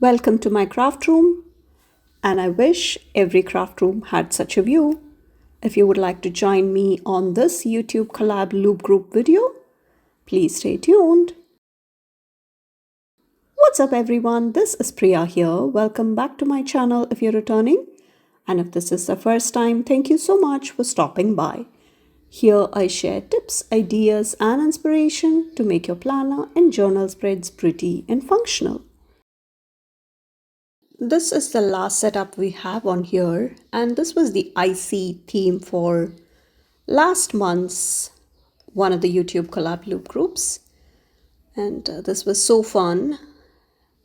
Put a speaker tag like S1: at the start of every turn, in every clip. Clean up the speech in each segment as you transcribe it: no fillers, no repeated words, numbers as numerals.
S1: Welcome to my craft room, and I wish every craft room had such a view. If you would like to join me on this YouTube collab loop group video, please stay tuned. What's up everyone, this is Priya here. Welcome back to my channel if you're returning. And if this is the first time, thank you so much for stopping by. Here I share tips, ideas and inspiration to make your planner and journal spreads pretty and functional. This is the last setup we have on here, and this was the icy theme for last month's one of the YouTube collab loop groups. And this was so fun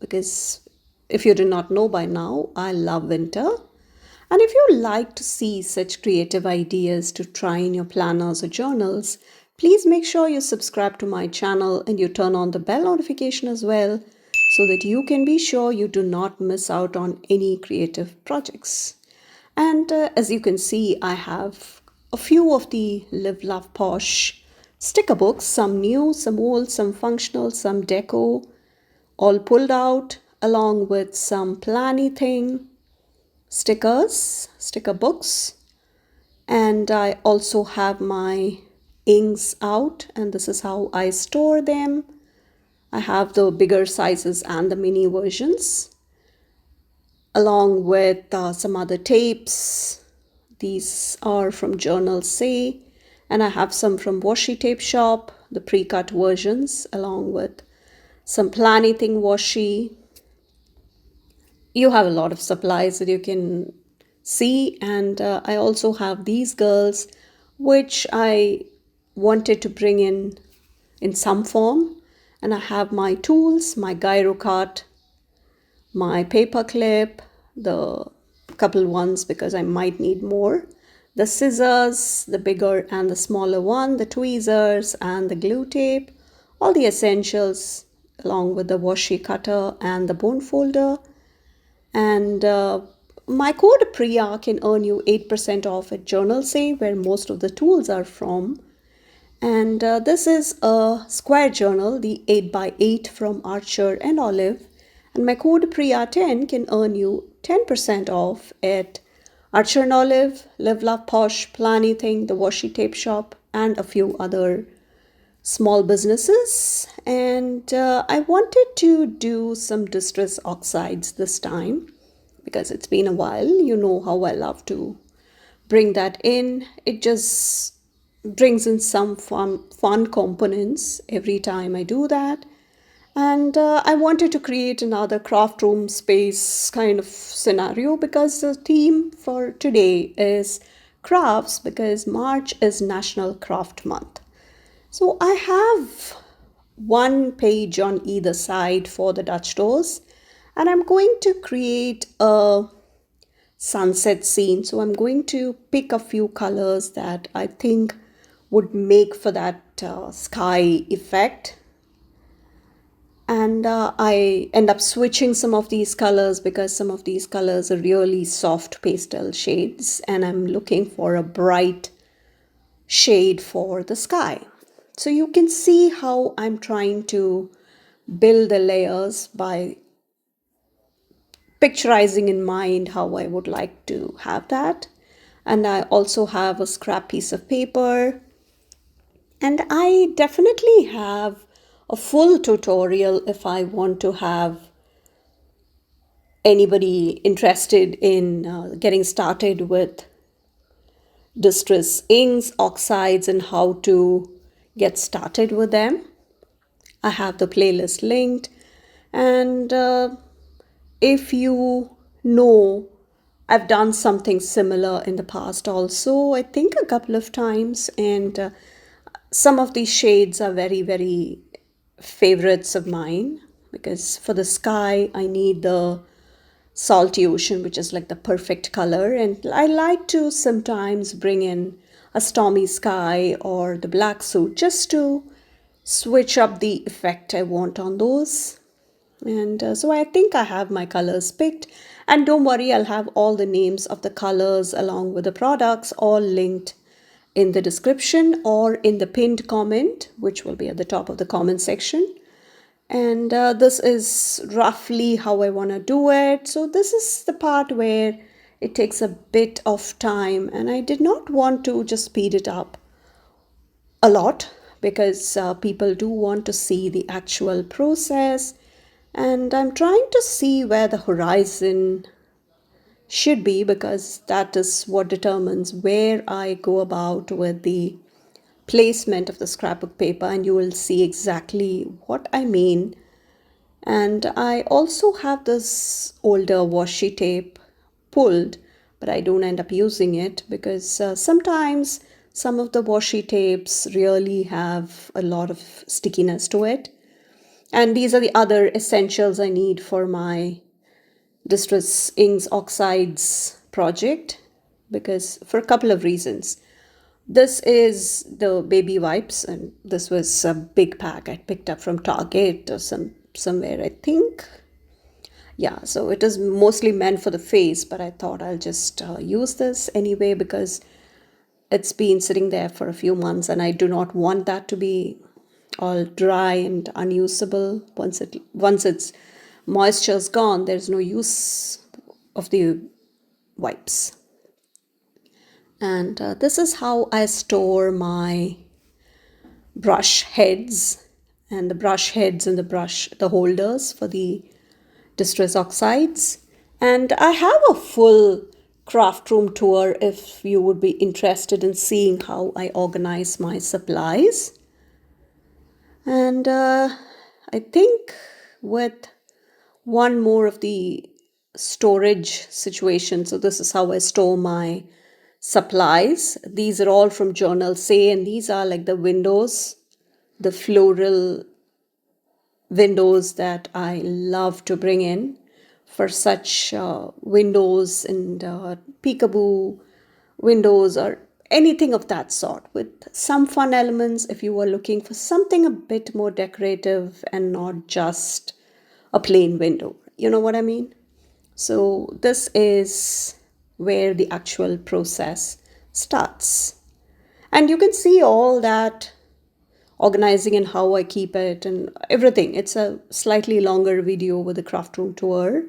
S1: because if you did not know by now, I love winter. And if you like to see such creative ideas to try in your planners or journals, please make sure you subscribe to my channel and you turn on the bell notification as well, so that you can be sure you do not miss out on any creative projects. And as you can see, I have a few of the Live Love Posh sticker books, some new, some old, some functional, some deco, all pulled out, along with some planny thing, sticker books. And I also have my inks out, and this is how I store them. I have the bigger sizes and the mini versions, along with some other tapes. These are from Journal Say, and I have some from Washi Tape Shop, the pre-cut versions, along with some planny thing washi. You have a lot of supplies that you can see, and I also have these girls, which I wanted to bring in some form. And I have my tools, my gyro cut, my paper clip, the couple ones because I might need more, the scissors, the bigger and the smaller one, the tweezers and the glue tape, all the essentials, along with the washi cutter and the bone folder. And my code Priya can earn you 8% off at Journal Say, where most of the tools are from. And this is a square journal, the 8x8 from Archer and Olive. And my code Priya10 can earn you 10% off at Archer and Olive, Live Love Posh, Planny Thing, the Washi Tape Shop, and a few other small businesses. And I wanted to do some Distress Oxides this time because it's been a while. You know how I love to bring that in. It just brings in some fun components every time I do that. And I wanted to create another craft room space kind of scenario because the theme for today is crafts, because March is National Craft Month. So I have one page on either side for the Dutch doors, and I'm going to create a sunset scene. So I'm going to pick a few colors that I think would make for that sky effect. And I end up switching some of these colors because some of these colors are really soft pastel shades, and I'm looking for a bright shade for the sky. So you can see how I'm trying to build the layers by picturizing in mind how I would like to have that. And I also have a scrap piece of paper. And I definitely have a full tutorial if I want to have anybody interested in getting started with Distress inks, oxides, and how to get started with them. I have the playlist linked, and if you know, I've done something similar in the past also, I think a couple of times, and some of these shades are very, very favorites of mine, because for the sky, I need the salty ocean, which is like the perfect color. And I like to sometimes bring in a stormy sky or the black suit just to switch up the effect I want on those. And so I think I have my colors picked, and don't worry, I'll have all the names of the colors along with the products all linked in the description or in the pinned comment, which will be at the top of the comment section. And this is roughly how I want to do it. So this is the part where it takes a bit of time, and I did not want to just speed it up a lot because people do want to see the actual process, and I'm trying to see where the horizon should be because that is what determines where I go about with the placement of the scrapbook paper, and you will see exactly what I mean. And I also have this older washi tape pulled, but I don't end up using it because sometimes some of the washi tapes really have a lot of stickiness to it. And these are the other essentials I need for my Distress Oxides project because for a couple of reasons. This is the baby wipes, and this was a big pack I picked up from Target or somewhere, I think. Yeah, so it is mostly meant for the face, but I thought I'll just use this anyway because it's been sitting there for a few months, and I do not want that to be all dry and unusable. Once its moisture's gone, there's no use of the wipes. And this is how I store my brush heads, and the brush heads and the holders for the Distress Oxides. And I have a full craft room tour if you would be interested in seeing how I organize my supplies. And I think with one more of the storage situation, so this is how I store my supplies. These are all from Journal Say, and these are like the windows, the floral windows that I love to bring in for such windows and peekaboo windows or anything of that sort with some fun elements if you were looking for something a bit more decorative and not just a plain window. You know what I mean? So this is where the actual process starts. And you can see all that organizing and how I keep it and everything. It's a slightly longer video with the craft room tour.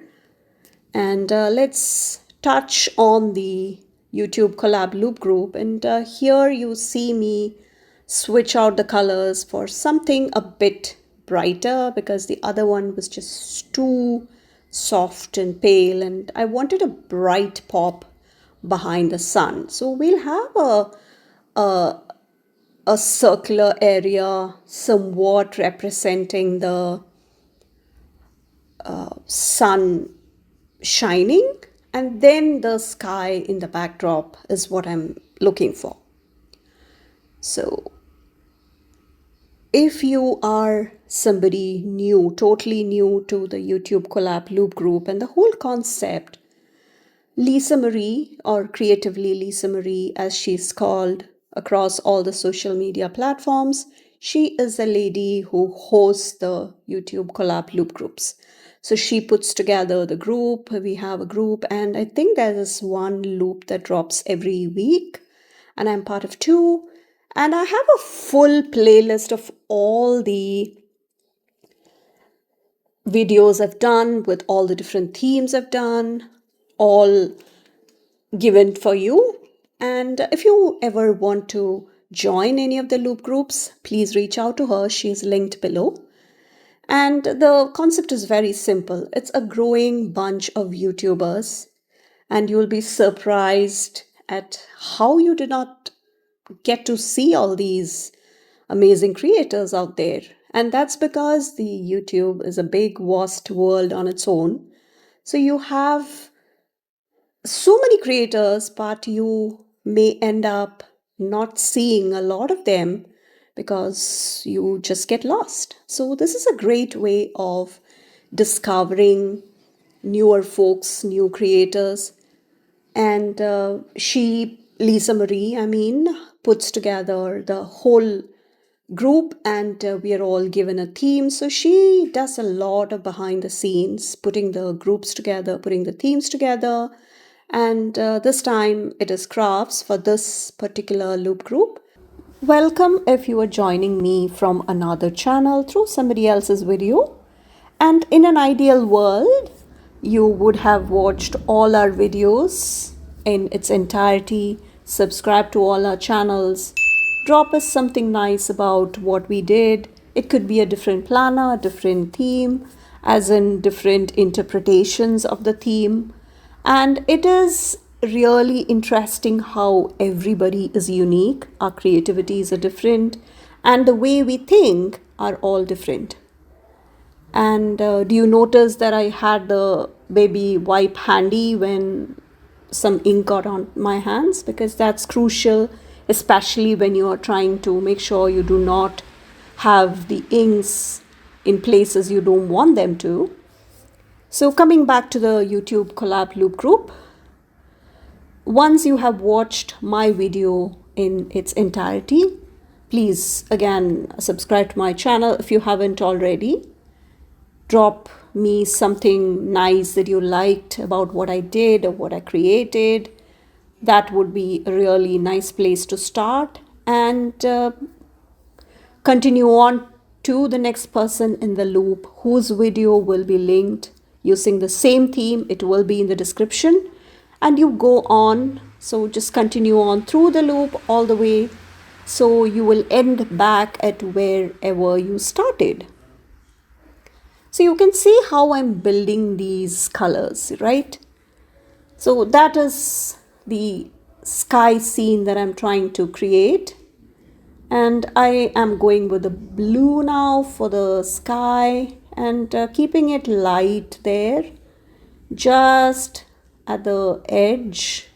S1: And let's touch on the YouTube collab loop group. And here you see me switch out the colors for something a bit brighter because the other one was just too soft and pale, and I wanted a bright pop behind the sun. So we'll have a circular area somewhat representing the sun shining, and then the sky in the backdrop is what I'm looking for. So if you are somebody new, totally new to the YouTube collab loop group and the whole concept, Lisa Marie, or creatively Lisa Marie as she's called across all the social media platforms, she is a lady who hosts the YouTube collab loop groups. So she puts together the group, we have a group, and I think there's one loop that drops every week, and I'm part of two. And I have a full playlist of all the videos I've done with all the different themes I've done, all given for you. And if you ever want to join any of the loop groups, please reach out to her. She's linked below. And the concept is very simple. It's a growing bunch of YouTubers, and you'll be surprised at how you did not get to see all these amazing creators out there. And that's because the YouTube is a big, vast world on its own. So you have so many creators, but you may end up not seeing a lot of them because you just get lost. So, this is a great way of discovering newer folks, new creators. And Lisa Marie, puts together the whole group, and we are all given a theme. So she does a lot of behind the scenes, putting the groups together, putting the themes together. And this time it is crafts for this particular loop group. Welcome if you are joining me from another channel through somebody else's video. And in an ideal world, you would have watched all our videos in its entirety, subscribe to all our channels, drop us something nice about what we did. It could be a different planner, a different theme, as in different interpretations of the theme. And it is really interesting how everybody is unique, our creativities are different, and the way we think are all different. And do you notice that I had the baby wipe handy when some ink got on my hands? Because that's crucial, especially when you are trying to make sure you do not have the inks in places you don't want them to. So coming back to the YouTube collab loop group, once you have watched my video in its entirety, please again subscribe to my channel if you haven't already. Drop me something nice that you liked about what I did or what I created. That would be a really nice place to start, and continue on to the next person in the loop whose video will be linked using the same theme. It will be in the description, and you go on. So just continue on through the loop all the way, so you will end back at wherever you started. So you can see how I'm building these colors, right? So that is the sky scene that I'm trying to create. And I am going with the blue now for the sky, and keeping it light there, just at the edge.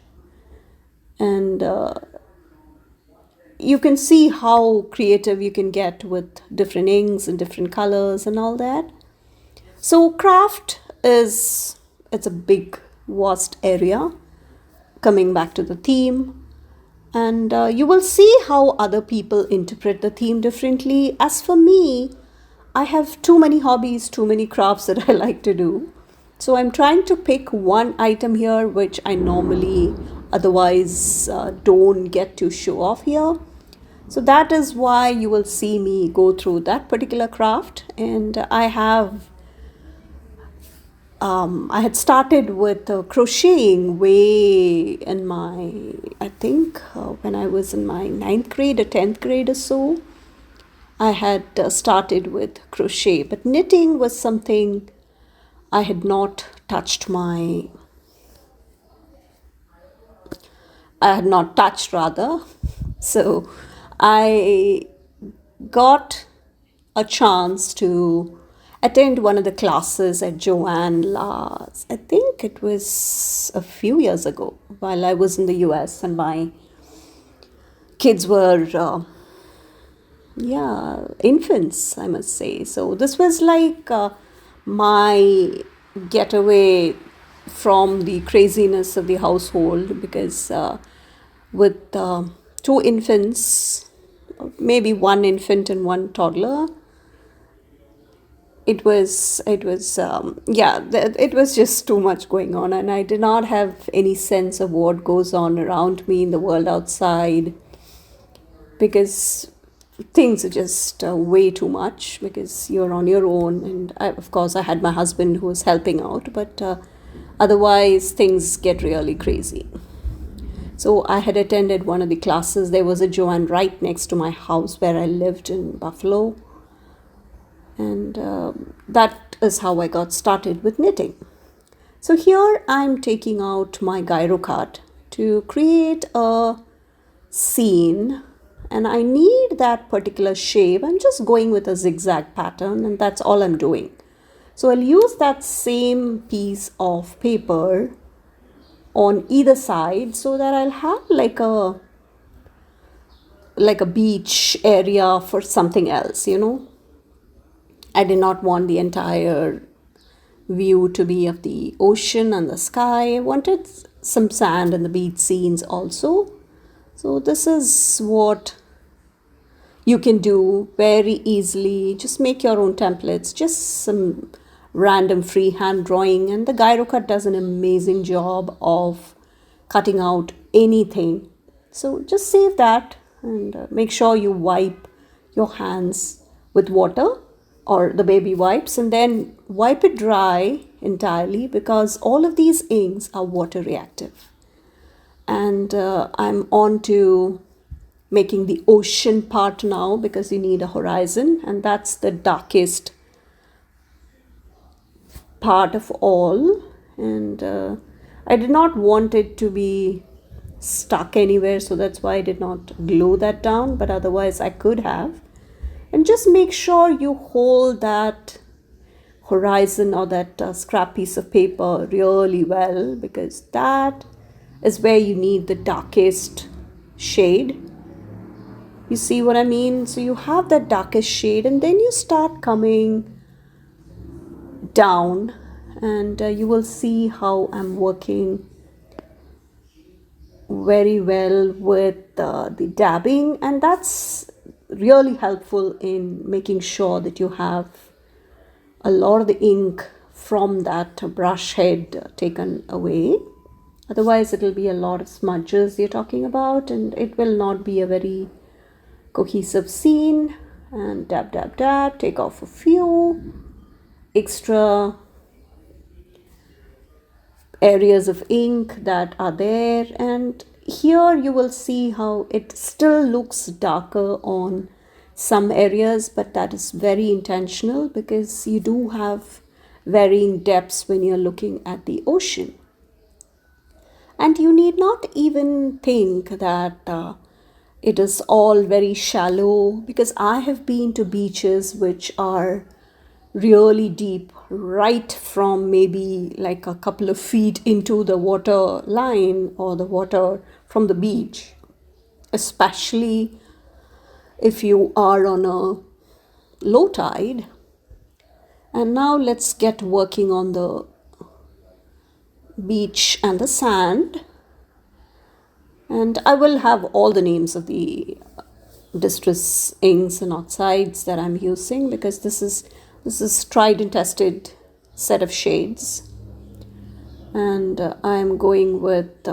S1: And you can see how creative you can get with different inks and different colors and all that. So craft it's a big, vast area. Coming back to the theme, and you will see how other people interpret the theme differently. As for me, I have too many hobbies, too many crafts that I like to do. So I'm trying to pick one item here which I normally otherwise don't get to show off here. So that is why you will see me go through that particular craft. And I had started with crocheting way in my, I think when I was in my 9th grade or 10th grade or so, I had started with crochet. But knitting was something I had not touched rather. So I got a chance to attend one of the classes at Joanne last, I think it was a few years ago, while I was in the US and my kids were infants, I must say. So this was like my getaway from the craziness of the household, because with two infants, maybe one infant and one toddler, it was just too much going on, and I did not have any sense of what goes on around me in the world outside, because things are just way too much, because you're on your own. And of course I had my husband who was helping out, but otherwise things get really crazy. So I had attended one of the classes. There was a Joanne right next to my house where I lived in Buffalo. And that is how I got started with knitting. So here I'm taking out my gyro card to create a scene, and I need that particular shape. I'm just going with a zigzag pattern, and that's all I'm doing. So I'll use that same piece of paper on either side, so that I'll have like a beach area for something else, I did not want the entire view to be of the ocean and the sky. I wanted some sand and the beach scenes also. So this is what you can do very easily. Just make your own templates, just some random freehand drawing, and the gyro cut does an amazing job of cutting out anything. So just save that and make sure you wipe your hands with water or the baby wipes, and then wipe it dry entirely, because all of these inks are water reactive. And I'm on to making the ocean part now, because you need a horizon, and that's the darkest part of all. And I did not want it to be stuck anywhere, so that's why I did not glue that down, but otherwise I could have. And just make sure you hold that horizon or that scrap piece of paper really well, because that is where you need the darkest shade. You see what I mean? So you have that darkest shade, and then you start coming down, and you will see how I'm working very well with the dabbing, and that's really helpful in making sure that you have a lot of the ink from that brush head taken away. Otherwise it will be a lot of smudges you're talking about, and it will not be a very cohesive scene. And dab dab dab, take off a few extra areas of ink that are there, and here you will see how it still looks darker on some areas, but that is very intentional, because you do have varying depths when you're looking at the ocean. And you need not even think that it is all very shallow, because I have been to beaches which are really deep, right from maybe like a couple of feet into the water line or the water from the beach, especially if you are on a low tide. And now let's get working on the beach and the sand. And I will have all the names of the distress inks and oxides that I'm using, because this is tried and tested set of shades. And I'm going with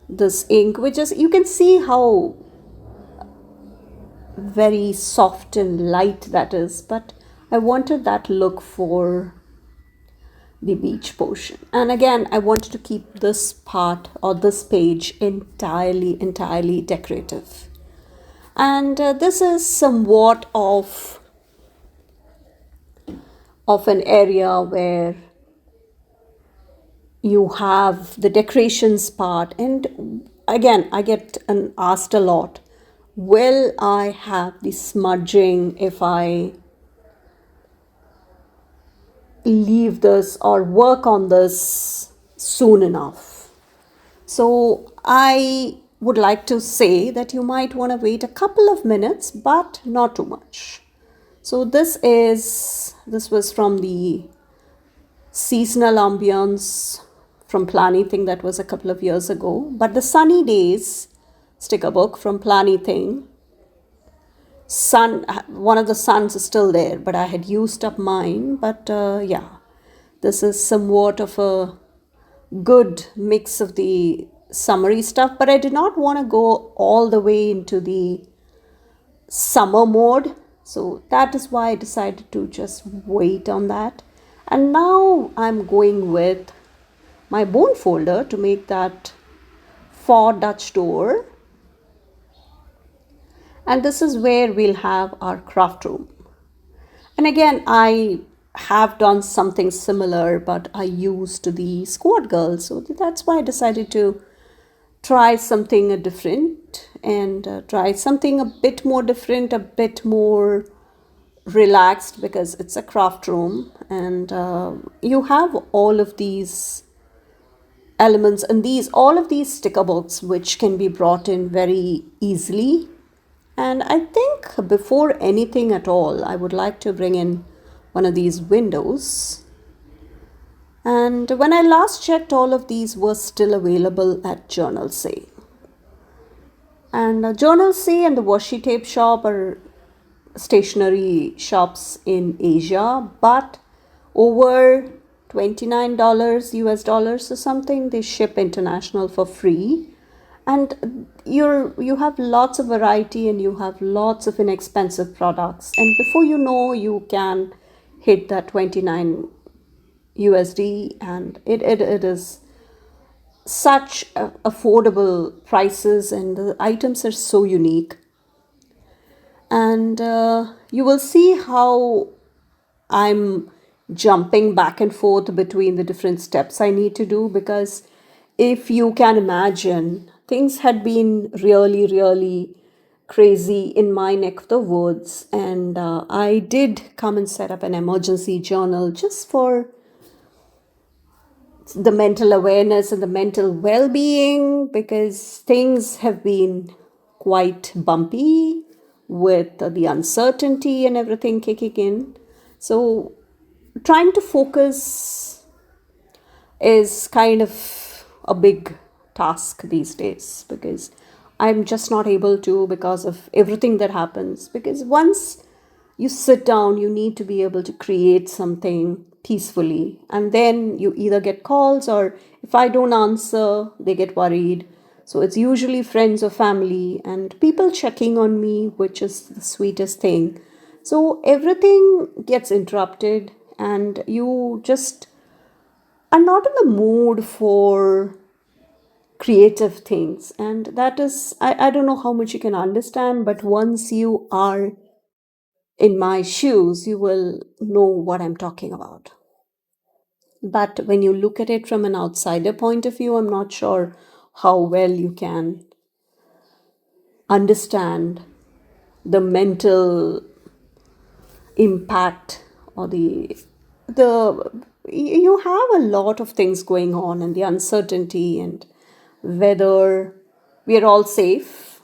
S1: this ink, which is, you can see how very soft and light that is, but I wanted that look for the beach portion. And again, I wanted to keep this part or this page entirely decorative. And this is somewhat of an area where you have the decorations part. And again, I get asked a lot, will I have the smudging if I leave this or work on this soon enough? So I would like to say that you might want to wait a couple of minutes, but not too much. So this was from the seasonal ambience from Plani Thing, that was a couple of years ago. But the sunny days sticker book from Plani Thing, one of the suns is still there, but I had used up mine. But yeah, this is somewhat of a good mix of the summery stuff, but I did not want to go all the way into the summer mode, so that is why I decided to just wait on that. And now I'm going with my bone folder to make that for Dutch door. And this is where we'll have our craft room. And again, I have done something similar, but I used the squad girl, so that's why I decided to try something different, and try something a bit more different, a bit more relaxed, because it's a craft room. And you have all of these elements and all of these sticker books which can be brought in very easily. And I think before anything at all, I would like to bring in one of these windows. And when I last checked, all of these were still available at Journal Say. And Journal Say and the washi tape shop are stationery shops in Asia, but over $29 US dollars or something, they ship international for free. And you have lots of variety and you have lots of inexpensive products, and before you know, you can hit that 29 USD, and it is such affordable prices, and the items are so unique. And you will see how I'm jumping back and forth between the different steps I need to do, because if you can imagine, things had been really, really crazy in my neck of the woods, and I did come and set up an emergency journal just for the mental awareness and the mental well being, because things have been quite bumpy with the uncertainty and everything kicking in. So, trying to focus is kind of a big task these days, because I'm just not able to, because of everything that happens. Because once you sit down, you need to be able to create something peacefully, and then you either get calls, or if I don't answer, they get worried. So it's usually friends or family and people checking on me, which is the sweetest thing. So everything gets interrupted, and you just are not in the mood for creative things. And that is, I don't know how much you can understand, but once you are in my shoes, you will know what I'm talking about. But when you look at it from an outsider point of view, I'm not sure how well you can understand the mental impact, or the you have a lot of things going on, and the uncertainty, and whether we are all safe.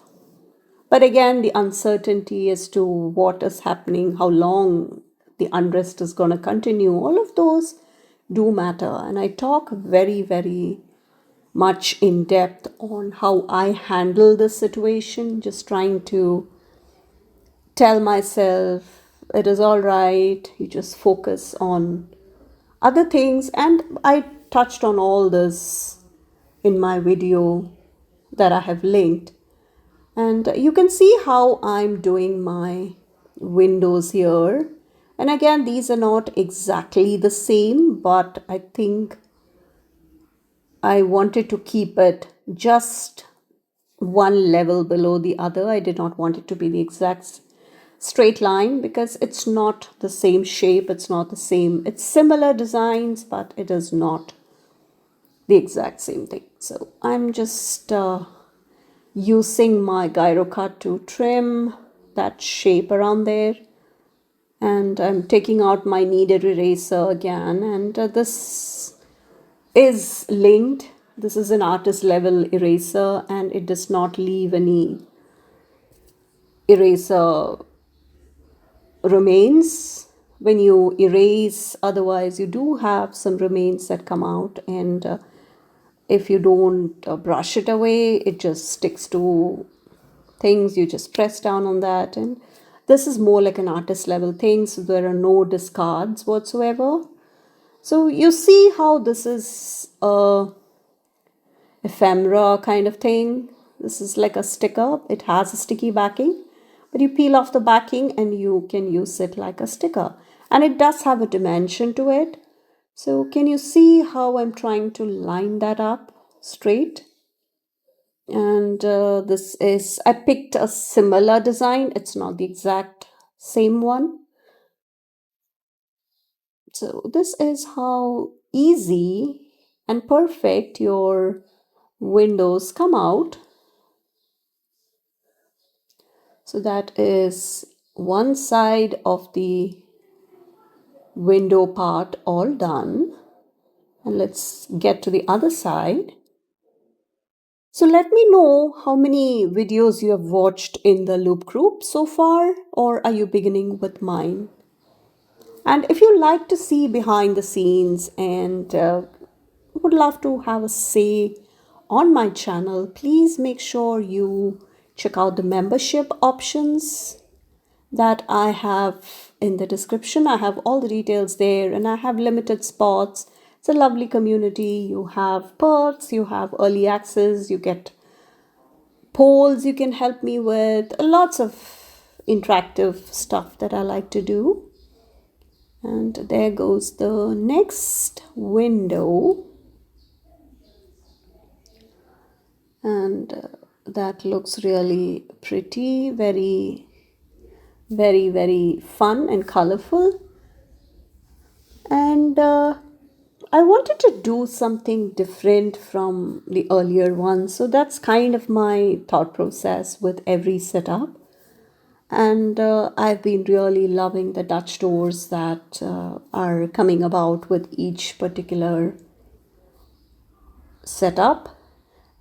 S1: But again, the uncertainty as to what is happening, how long the unrest is going to continue, all of those do matter. And I talk very, very much in depth on how I handle this situation, just trying to tell myself it is all right, you just focus on other things. And I touched on all this in my video that I have linked. And you can see how I'm doing my windows here. And again, these are not exactly the same, but I think I wanted to keep it just one level below the other. I did not want it to be the exact straight line, because it's not the same shape, it's not the same, it's similar designs, but it is not the exact same thing. So I'm just using my gyro cut to trim that shape around there, and I'm taking out my kneaded eraser again, and this is linked. This is an artist level eraser, and it does not leave any eraser remains when you erase. Otherwise, you do have some remains that come out, and if you don't brush it away, it just sticks to things. You just press down on that, and this is more like an artist level thing, so there are no discards whatsoever. So you see how this is a ephemera kind of thing. This is like a sticker. It has a sticky backing, but you peel off the backing and you can use it like a sticker. And it does have a dimension to it. So can you see how I'm trying to line that up straight? And this is, I picked a similar design. It's not the exact same one. So this is how easy and perfect your windows come out. So that is one side of the window part all done. And let's get to the other side. So let me know how many videos you have watched in the loop group so far, or are you beginning with mine? And if you like to see behind the scenes and would love to have a say on my channel, please make sure you check out the membership options that I have in the description. I have all the details there, and I have limited spots. It's a lovely community. You have perks, you have early access, you get polls you can help me with, lots of interactive stuff that I like to do. And there goes the next window. And that looks really pretty, very, very, very fun and colorful. And I wanted to do something different from the earlier ones. So that's kind of my thought process with every setup. And I've been really loving the Dutch doors that are coming about with each particular setup.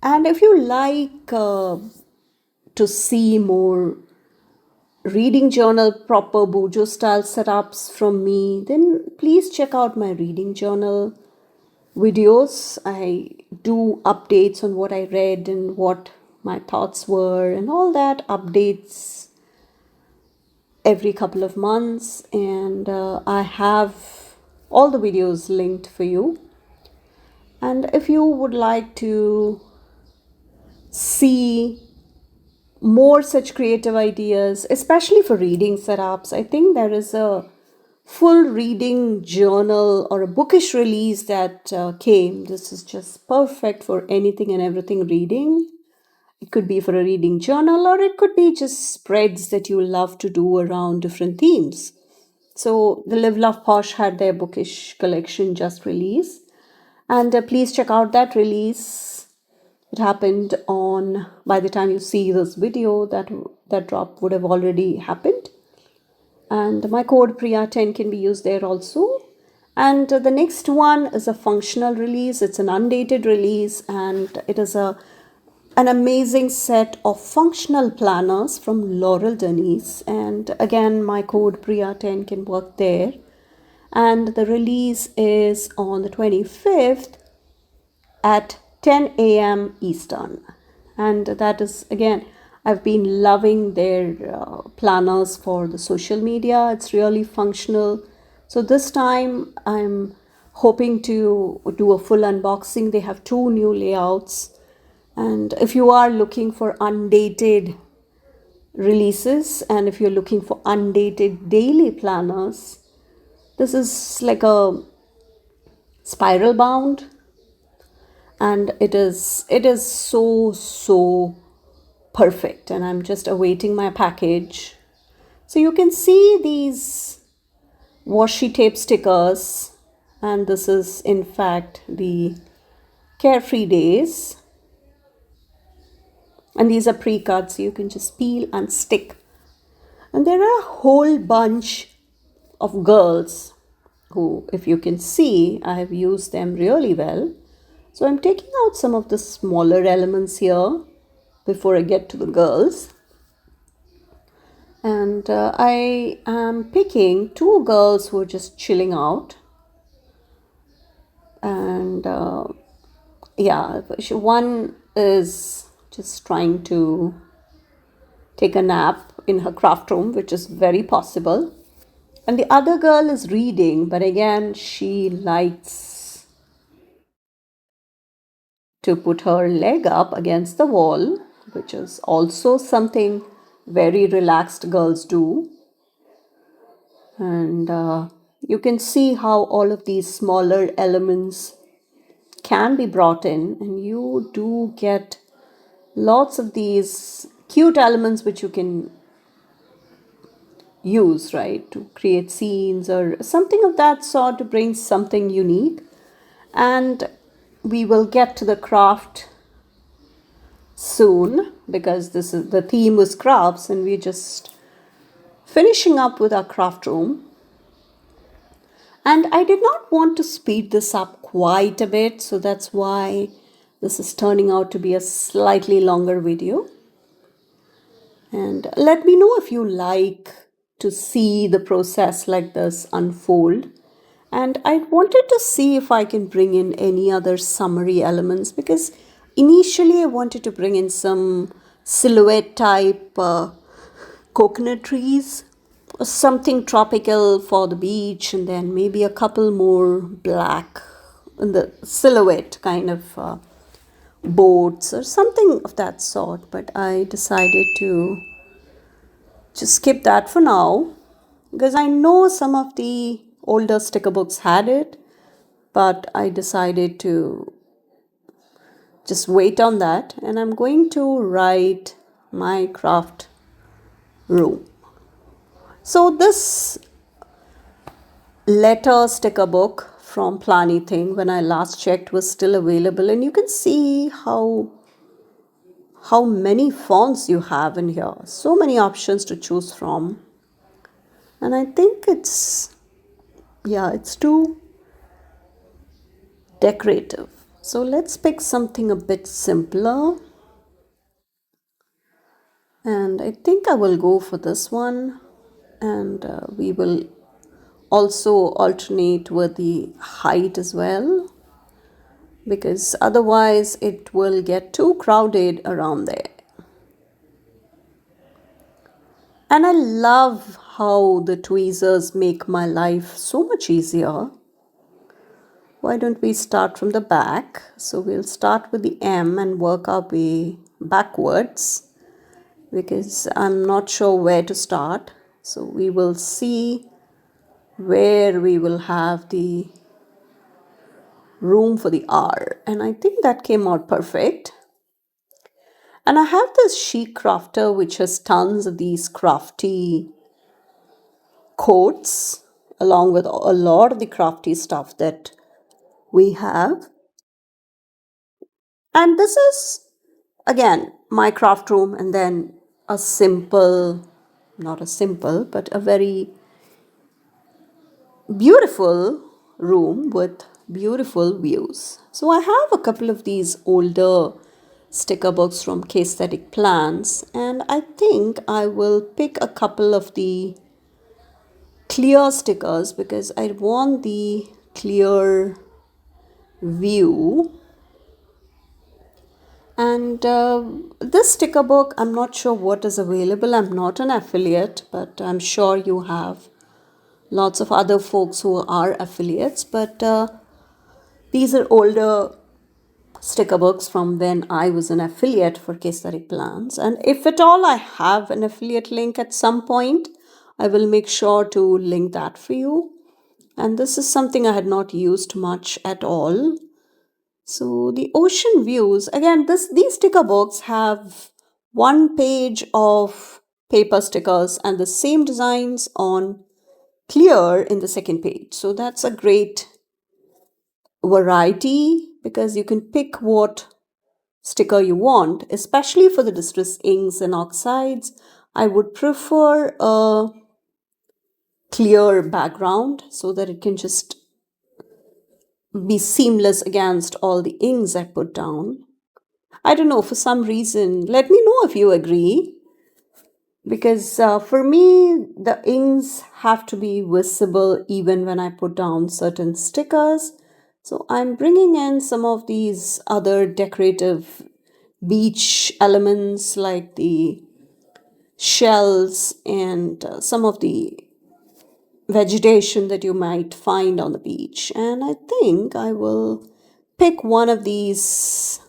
S1: And if you like to see more reading journal proper Bujo style setups from me, then please check out my reading journal videos. I do updates on what I read and what my thoughts were and all that updates every couple of months. And I have all the videos linked for you. And if you would like to see more such creative ideas, especially for reading setups, I think there is a full reading journal or a bookish release that came. This is just perfect for anything and everything reading. It could be for a reading journal, or it could be just spreads that you love to do around different themes. So the Live Love Posh had their bookish collection just released, and please check out that release. It happened on, by the time you see this video, that drop would have already happened. And my code Priya10 can be used there also. And the next one is a functional release. It's an undated release, and it is an amazing set of functional planners from Laurel Denise. And again, my code Priya10 can work there. And the release is on the 25th at 10 a.m. Eastern. And that is, again, I've been loving their planners for the social media. It's really functional. So this time I'm hoping to do a full unboxing. They have 2 new layouts. And if you are looking for undated releases, and if you're looking for undated daily planners, this is like a spiral bound. And it is so perfect, and I'm just awaiting my package. So you can see these washi tape stickers, and this is in fact the Carefree Days, and these are pre-cut, so you can just peel and stick. And there are a whole bunch of girls who, if you can see, I have used them really well. So I'm taking out some of the smaller elements here before I get to the girls. And I am picking 2 girls who are just chilling out. And yeah, one is just trying to take a nap in her craft room, which is very possible. And the other girl is reading, but again, she likes to put her leg up against the wall, which is also something very relaxed girls do. And you can see how all of these smaller elements can be brought in, and you do get lots of these cute elements which you can use, right, to create scenes or something of that sort, to bring something unique. And we will get to the craft soon, because this is the theme was crafts, and we're just finishing up with our craft room. And I did not want to speed this up quite a bit, so that's why this is turning out to be a slightly longer video. And let me know if you like to see the process like this unfold. And I wanted to see if I can bring in any other summery elements, because initially I wanted to bring in some silhouette type coconut trees, or something tropical for the beach, and then maybe a couple more black in the silhouette kind of boats or something of that sort, but I decided to just skip that for now because I know some of the older sticker books had it, but I decided to just wait on that, and I'm going to write my craft room. So this letter sticker book from Plani Thing, when I last checked, was still available, and you can see how many fonts you have in here. So many options to choose from. And I think it's too decorative. So let's pick something a bit simpler. And I think I will go for this one. And we will also alternate with the height as well, because otherwise it will get too crowded around there. And I love how the tweezers make my life so much easier. Why don't we start from the back? So we'll start with the M and work our way backwards, because I'm not sure where to start. So we will see where we will have the room for the R. And I think that came out perfect. And I have this sheet crafter which has tons of these crafty quotes along with a lot of the crafty stuff that we have. And this is again my craft room, and then a simple, not a simple, but a very beautiful room with beautiful views. So I have a couple of these older sticker books from CRAFTS, and I think I will pick a couple of the clear stickers because I want the clear view. And this sticker book, I'm not sure what is available. I'm not an affiliate, but I'm sure you have lots of other folks who are affiliates. But these are older sticker books from when I was an affiliate for CRAFTS. And if at all I have an affiliate link at some point, I will make sure to link that for you. And this is something I had not used much at all. So the ocean views, again, these sticker books have one page of paper stickers and the same designs on clear in the second page. So that's a great variety because you can pick what sticker you want, especially for the distress inks and oxides. I would prefer a clear background so that it can just be seamless against all the inks I put down. I don't know, for some reason, let me know if you agree. Because for me, the inks have to be visible even when I put down certain stickers. So I'm bringing in some of these other decorative beach elements like the shells and some of the vegetation that you might find on the beach. And I think I will pick one of these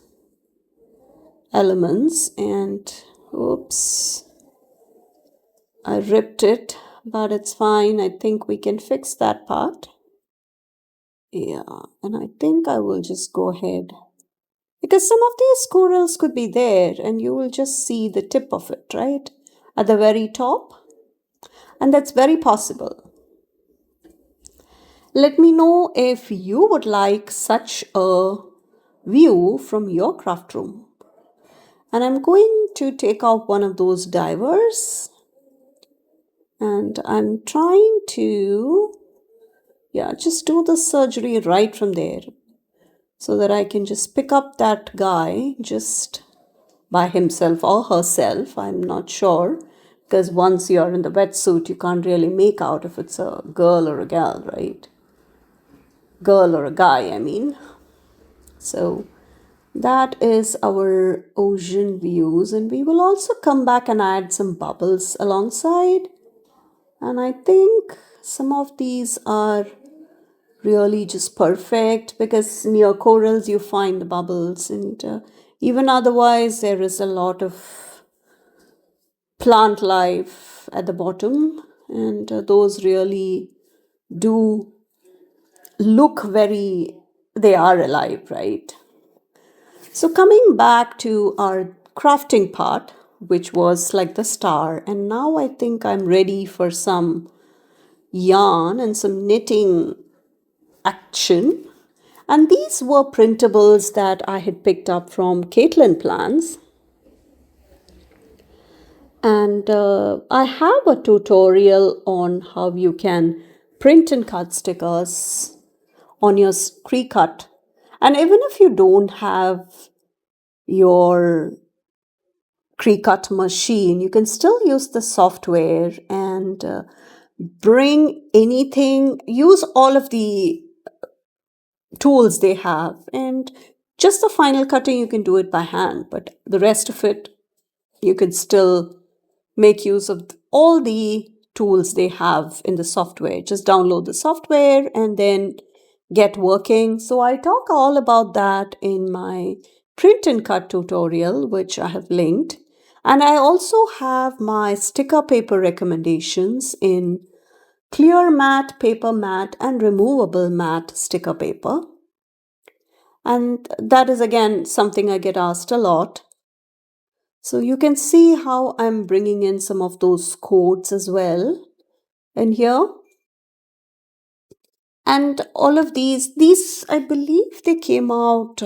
S1: elements and oops, I ripped it, but it's fine. I think we can fix that part. Yeah, and I think I will just go ahead because some of these squirrels could be there and you will just see the tip of it, right? At the very top. And that's very possible. Let me know if you would like such a view from your craft room. And I'm going to take out one of those divers. And I'm trying to, just do the surgery right from there so that I can just pick up that guy just by himself or herself. I'm not sure because once you're in the wetsuit, you can't really make out if it's a girl or a gal, right? Girl or a guy, I mean. So that is our ocean views, and we will also come back and add some bubbles alongside. And I think some of these are really just perfect because near corals you find the bubbles, and Even otherwise, there is a lot of plant life at the bottom, and those really do look very, they are alive, right? So, coming back to our crafting part, which was like the star, and now I think I'm ready for some yarn and some knitting action. And these were printables that I had picked up from Caitlin Plans. And I have a tutorial on how you can print and cut stickers on your Cricut. And even if you don't have your Cricut machine, you can still use the software and bring anything, use all of the tools they have. And just the final cutting, you can do it by hand, but the rest of it, you can still make use of all the tools they have in the software. Just download the software and then get working. So I talk all about that in my print and cut tutorial, which I have linked. And I also have my sticker paper recommendations in clear matte, paper matte, and removable matte sticker paper. And that is again something I get asked a lot. So you can see how I'm bringing in some of those codes as well in here. And all of these I believe they came out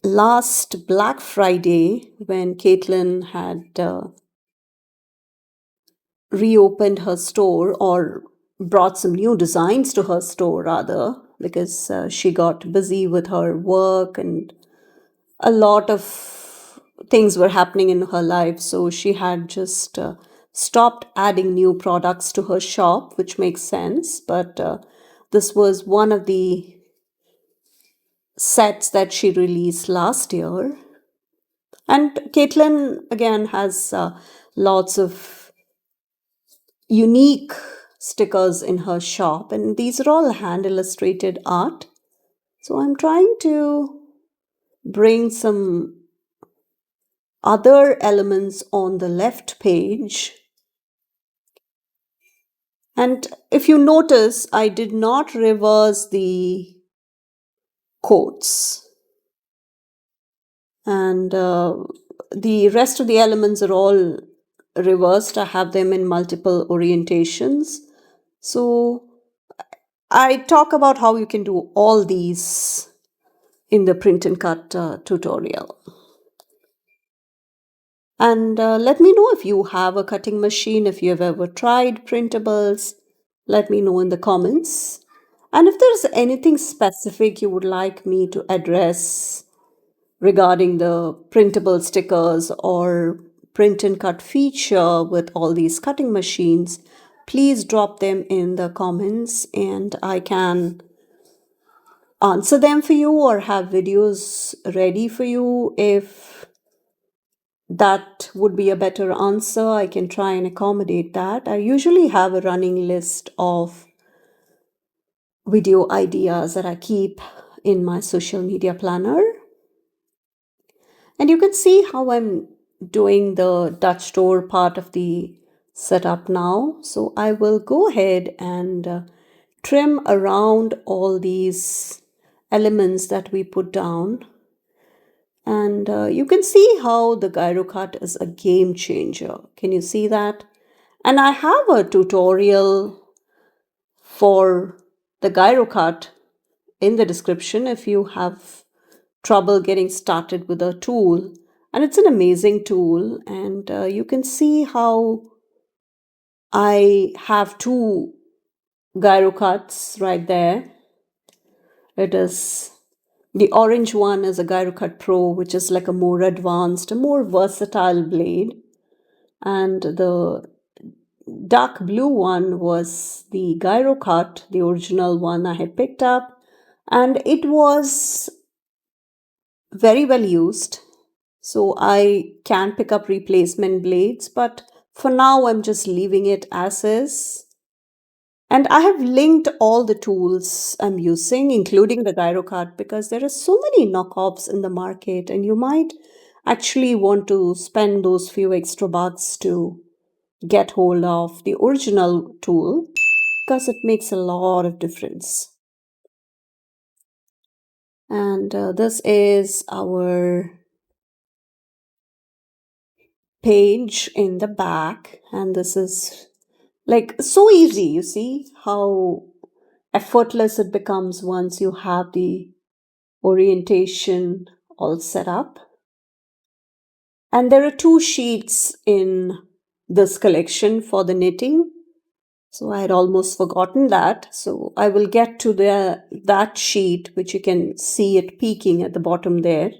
S1: last Black Friday when Caitlin had reopened her store, or brought some new designs to her store rather, because she got busy with her work and a lot of things were happening in her life. So she had just stopped adding new products to her shop, which makes sense. But this was one of the sets that she released last year. And Caitlin, again, has lots of unique stickers in her shop. And these are all hand illustrated art. So I'm trying to bring some other elements on the left page. And if you notice, I did not reverse the quotes. And the rest of the elements are all reversed. I have them in multiple orientations. So I talk about how you can do all these in the print and cut tutorial. And let me know if you have a cutting machine, if you have ever tried printables. Let me know in the comments. And if there's anything specific you would like me to address regarding the printable stickers or print and cut feature with all these cutting machines, please drop them in the comments and I can answer them for you or have videos ready for you. If that would be a better answer, I can try and accommodate that. I usually have a running list of video ideas that I keep in my social media planner. And you can see how I'm doing the Dutch store part of the setup now. So I will go ahead and trim around all these elements that we put down. And you can see how the gyro cut is a game changer. Can you see that? And I have a tutorial for the gyro cut in the description if you have trouble getting started with a tool. And it's an amazing tool. And you can see how I have two gyro cuts right there. It is the orange one is a gyro cut pro, which is like a more advanced, a more versatile blade. And the dark blue one was the gyro cut, the original one I had picked up. And it was very well used. So I can pick up replacement blades, but for now I'm just leaving it as is. And I have linked all the tools I'm using, including the gyro card, because there are so many knockoffs in the market, and you might actually want to spend those few extra bucks to get hold of the original tool because it makes a lot of difference. And this is our page in the back, and this is like so easy. You see how effortless it becomes once you have the orientation all set up. And there are two sheets in this collection for the knitting. So I had almost forgotten that. So I will get to that sheet, which you can see it peeking at the bottom there.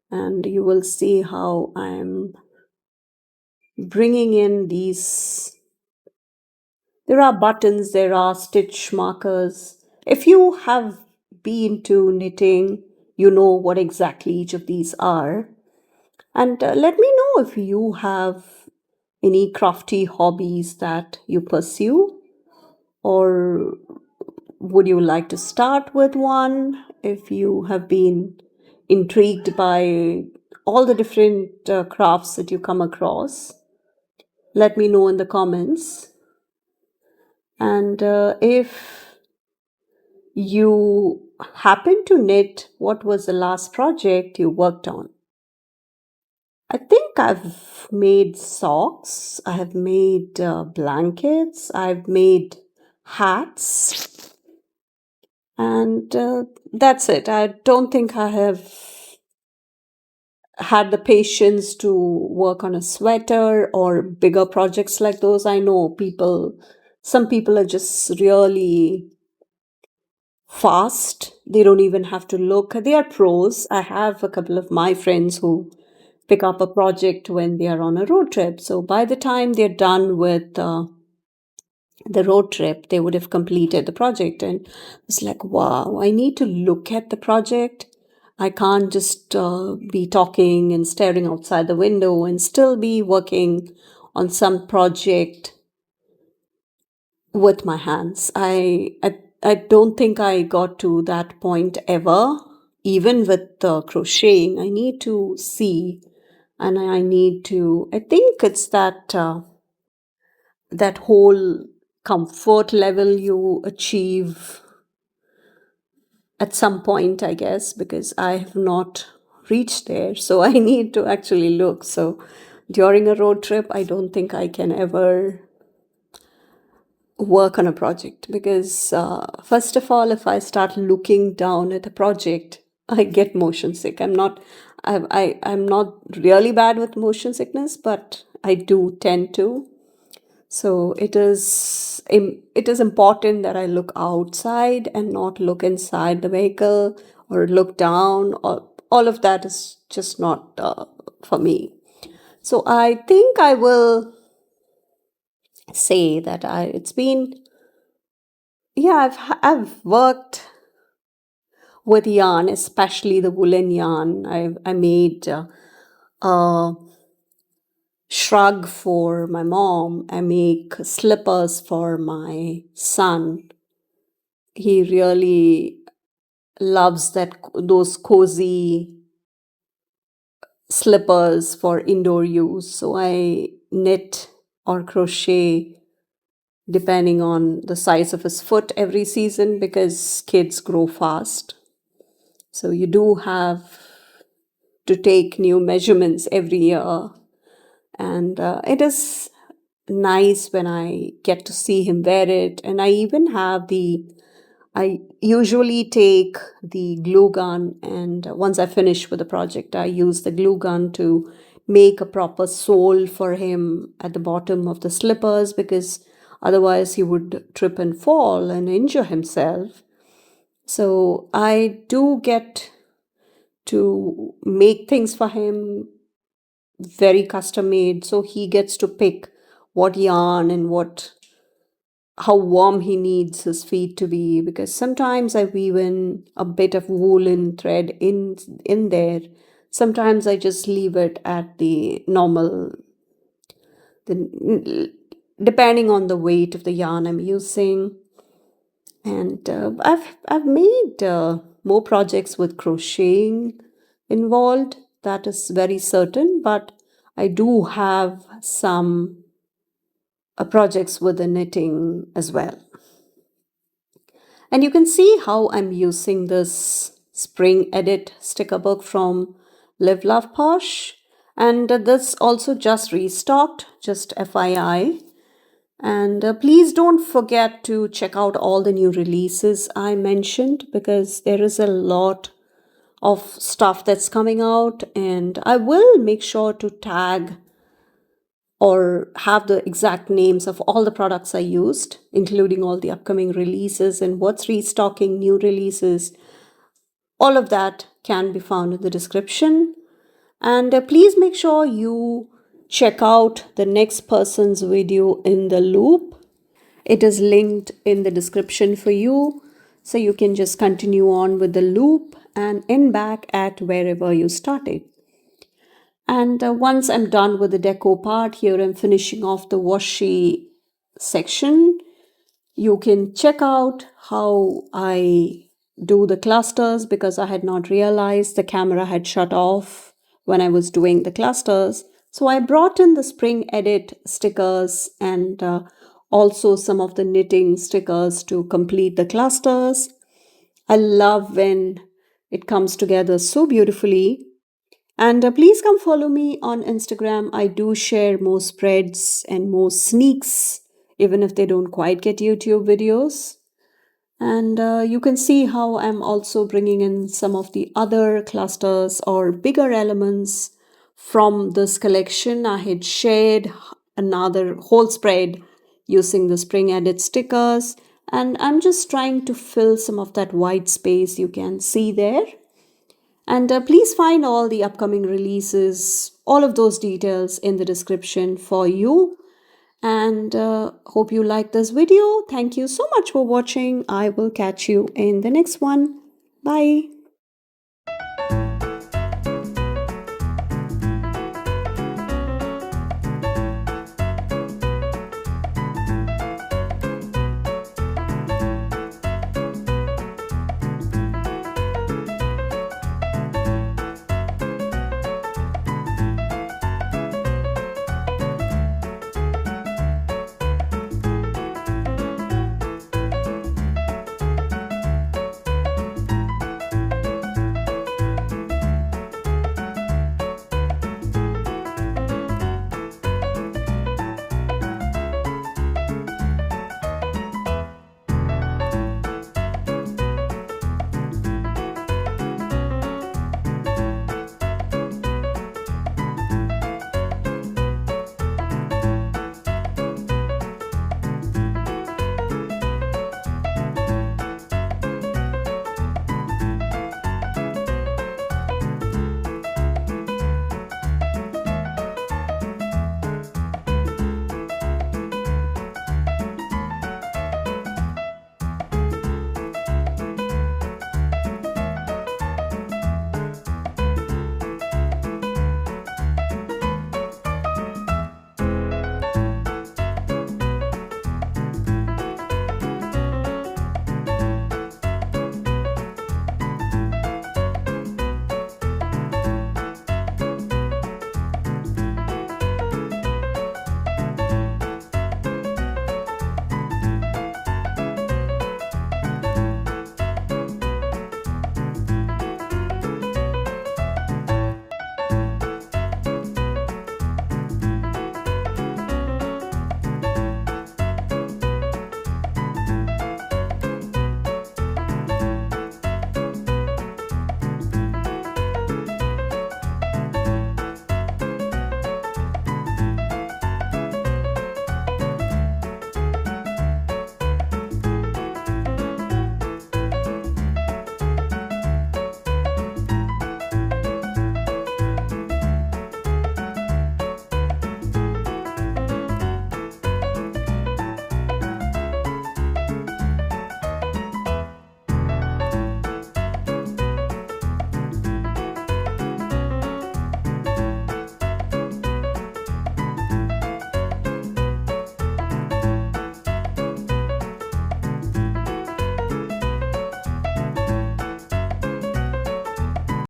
S1: And you will see how I'm bringing in these. There are buttons, there are stitch markers. If you have been to knitting, you know what exactly each of these are. And let me know if you have any crafty hobbies that you pursue, or would you like to start with one if you have been intrigued by all the different crafts that you come across. Let me know in the comments. And if you happen to knit, what was the last project you worked on? I think I've made socks, I have made blankets, I've made hats, and that's it. I don't think I have had the patience to work on a sweater or bigger projects like those. I know some people are just really fast. They don't even have to look. They are pros. I have a couple of my friends who pick up a project when they are on a road trip. So by the time they're done with the road trip, they would have completed the project. And it's like, wow, I need to look at the project. I can't just be talking and staring outside the window and still be working on some project with my hands. I don't think I got to that point ever. Even with crocheting, I need to see, and I need to. I think it's that whole comfort level you achieve at some point, I guess, because I have not reached there. So I need to actually look. So during a road trip, I don't think I can ever work on a project because, first of all, if I start looking down at a project, I get motion sick. I'm not really bad with motion sickness, but I do tend to. So it is important that I look outside and not look inside the vehicle or look down. Or all of that is just not for me. So I think I will say that it's been, yeah, I've worked with yarn, especially the woolen yarn. I made a shrug for my mom. I make slippers for my son. He really loves those cozy slippers for indoor use. So I knit or crochet depending on the size of his foot every season because kids grow fast. So you do have to take new measurements every year. And it is nice when I get to see him wear it. And I usually take the glue gun, and once I finish with the project, I use the glue gun to make a proper sole for him at the bottom of the slippers because otherwise he would trip and fall and injure himself. So I do get to make things for him very custom made. So he gets to pick what yarn and how warm he needs his feet to be, because sometimes I weave in a bit of woolen thread in there. Sometimes I just leave it at the normal, the depending on the weight of the yarn I'm using. And I've made more projects with crocheting involved. That is very certain. But I do have some projects with the knitting as well. And you can see how I'm using this Spring Edit sticker book from Live Love Posh. And this also just restocked, just FYI. And please don't forget to check out all the new releases I mentioned, because there is a lot of stuff that's coming out, and I will make sure to tag or have the exact names of all the products I used, including all the upcoming releases and what's restocking, new releases. All of that can be found in the description. And please make sure you check out the next person's video in the loop. It is linked in the description for you, so you can just continue on with the loop and end back at wherever you started. And once I'm done with the deco part, here I'm finishing off the washi section. You can check out how I do the clusters, because I had not realized the camera had shut off when I was doing the clusters. So I brought in the Spring Edit stickers and also some of the knitting stickers to complete the clusters. I love when it comes together so beautifully. And please come follow me on Instagram. I do share more spreads and more sneaks, even if they don't quite get YouTube videos. And you can see how I'm also bringing in some of the other clusters or bigger elements from this collection. I had shared another whole spread using the Spring Edit stickers, and I'm just trying to fill some of that white space you can see there. And please find all the upcoming releases, all of those details in the description for you. And hope you like this video. Thank you so much for watching. I will catch you in the next one. Bye.